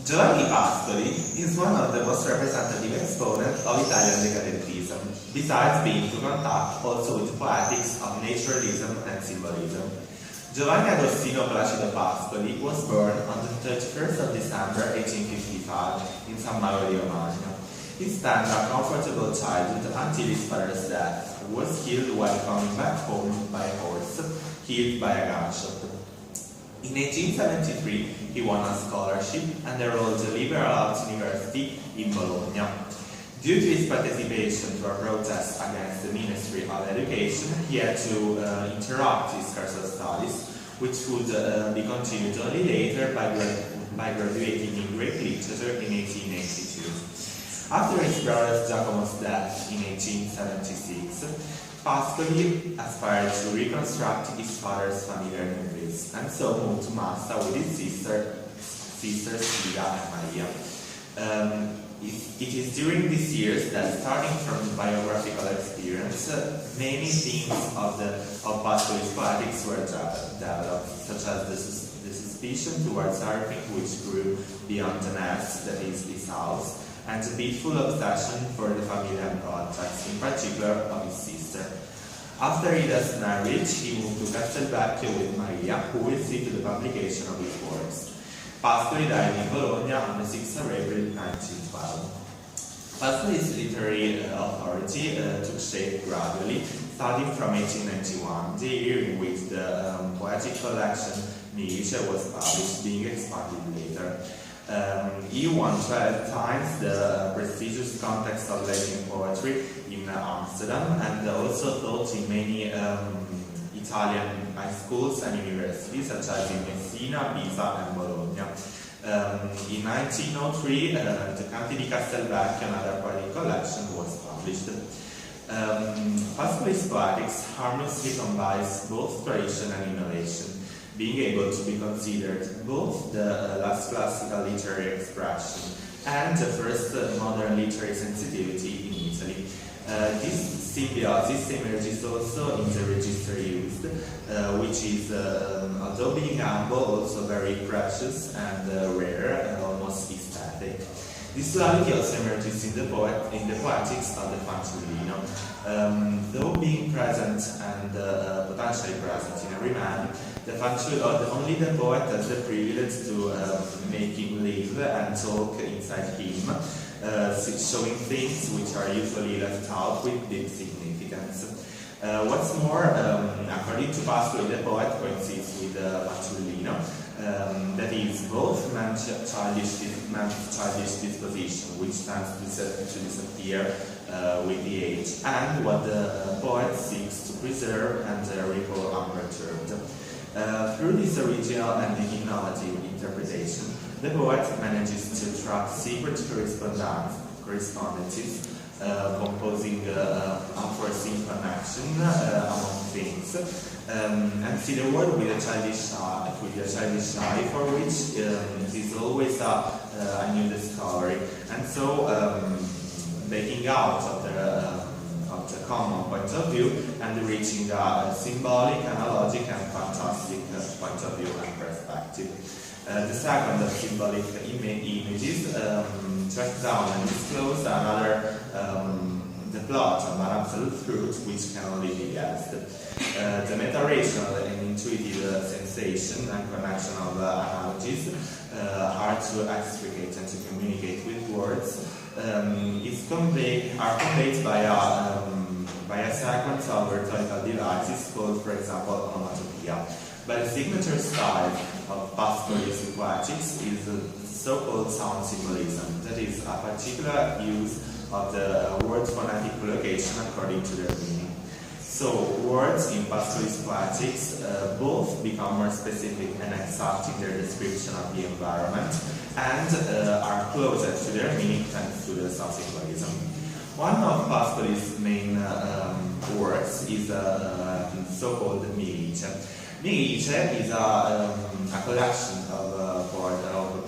Giovanni Pascoli is one of the most representative exponents of Italian decadentism, besides being in contact also with poetics of naturalism and symbolism. Giovanni Agostino Placido Pascoli was born on the 31st of December 1855 in San Mauro di Romagna. He spent a comfortable childhood until his father's death, who was killed while coming back home by a horse, killed by a gunshot. In 1873, he won a scholarship and enrolled at Liberal Arts University in Bologna. Due to his participation to a protest against the Ministry of Education, he had to interrupt his cursor studies, which would be continued only later by graduating in Greek literature in 1882. After his brother Giacomo's death in 1876, Pascoli aspired to reconstruct his father's familiar memories, and so moved to Massa with his sisters Ida and Maria. It is during these years that, starting from the biographical experience, many themes of Pascoli's poetics were developed, such as the suspicion towards everything which grew beyond the nest, that is, his house, and a beatful obsession for the familiar objects, in particular of his sister. After Ida's marriage, he moved to Castelvecchio with Maria, who will see to the publication of his works. Pascoli died in Bologna on the 6th of April 1912. Pascoli's literary authority took shape gradually, starting from 1891, the year in which the poetic collection Milice was published, being expanded later. He won 12 times the prestigious contest of Latin poetry in Amsterdam, and also taught in many Italian high schools and universities, such as in Messina, Pisa, and Bologna. In 1903, the Canti di Castelvecchio, another poetic collection, was published. Pascoli's poetics harmlessly combines both tradition and innovation, being able to be considered both the last classical literary expression and the first modern literary sensitivity in Italy. This symbiosis emerges also in the register used, which is, although being humble, also very precious and rare and almost aesthetic. This duality also emerges in the poetics of the fanciullino. Though being present and potentially present in every man, only the poet has the privilege to make him live and talk inside him, showing things which are usually left out with deep significance. What's more, according to Pascoli, the poet coincides with the fanciullino, that is, both man's childish disposition, which tends to disappear with the age, and what the poet seeks to preserve and recall unperturbed. Through this original and innovative interpretation, the poet manages to track secret correspondences, composing unforeseen connection among things, and see the world with a childish eye, for which it is always a new discovery, and so breaking out of the common point of view and reaching a symbolic, analogic, and fantastic point of view and perspective. The second of symbolic images tracks down and disclose the plot of an absolute truth which can only be guessed. The meta-rational and intuitive sensation and connection of analogies, hard to extricate and to communicate with words, are conveyed by a sequence of rhetorical devices called, for example, onomatopoeia. But the signature style of Pascoli's poetics is the so-called sound symbolism, that is, a particular use of the word's phonetic collocation according to their meaning. So, words in Pascoli's poetics both become more specific and exact in their description of the environment, and are closer to their meaning thanks to the sound symbolism. One of Pascoli's main works is so-called Milice. Milice is a collection of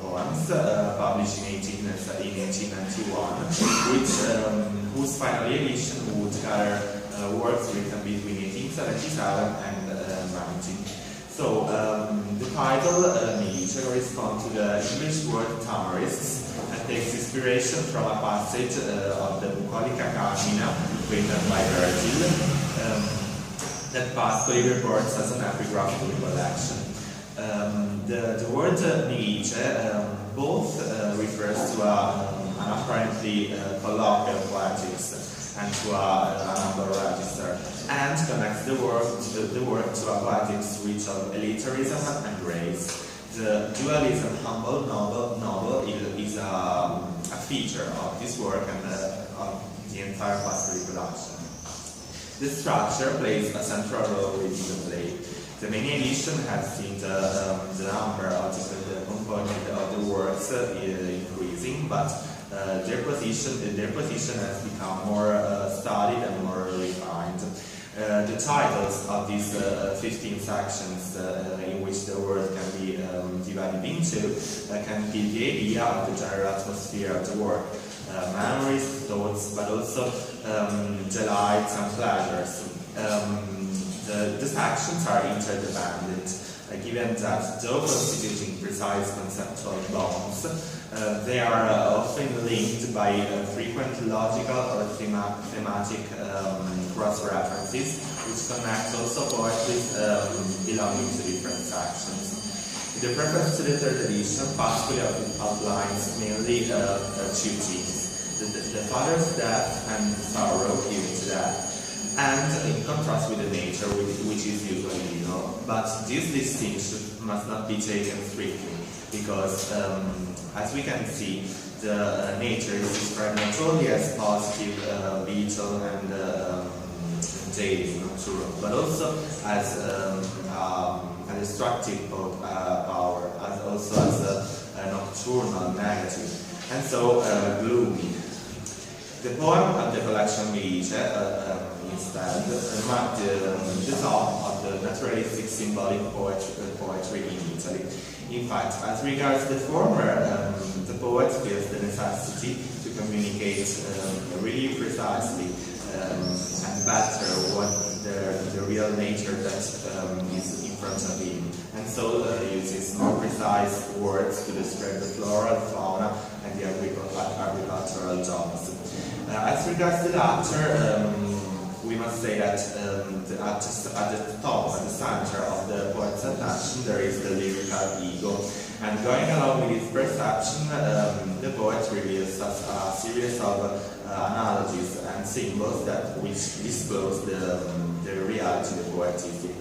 poems published in 1891, whose final edition would gather works written between 1877 and 19. So, the title Nietzsche corresponds to the English word tamarists and takes inspiration from a passage of the Bucolica Carmina written by Virgil that Pascoli reports as an epigraph to the collection. The word Nietzsche both refers to an apparently colloquial poetics and to a number register, and connects the work to a poetics rich of elitarism and grace. The dualism humble novel is a feature of this work and of the entire Pascoli production. The structure plays a central role within the play. The main edition has seen the number of the components of the works increasing, but their position has become more studied and more refined. The titles of these 15 sections in which the work can be divided into can give the idea of the general atmosphere of the work. Memories, thoughts, but also delights and pleasures. The sections are interdependent, given that though constituting precise conceptual bonds, they are often linked by frequent logical or thematic cross-references, which connect also poetry belonging to different sections. In the preface to the third edition, Pascoli outlines mainly two themes: the father's death and sorrow given to death, and in contrast with the nature, which is usually, but this distinction must not be taken strictly, because as we can see, the nature is described not only as positive, vital and daily, but also as a destructive power, also as a nocturnal, negative, and so gloomy. The poem of the collection Nietzsche instead marked the top of the naturalistic symbolic poetry in Italy. In fact, as regards the former, the poet feels the necessity to communicate really precisely and better what the real nature that is in front of him, and so uses more precise words to describe the flora, the fauna, and the agricultural jobs. As regards the latter, we must say that at the top, at the center of the poet's attention, there is the lyrical ego. And going along with its perception, the poet reveals us a series of analogies and symbols which disclose the reality, the poetic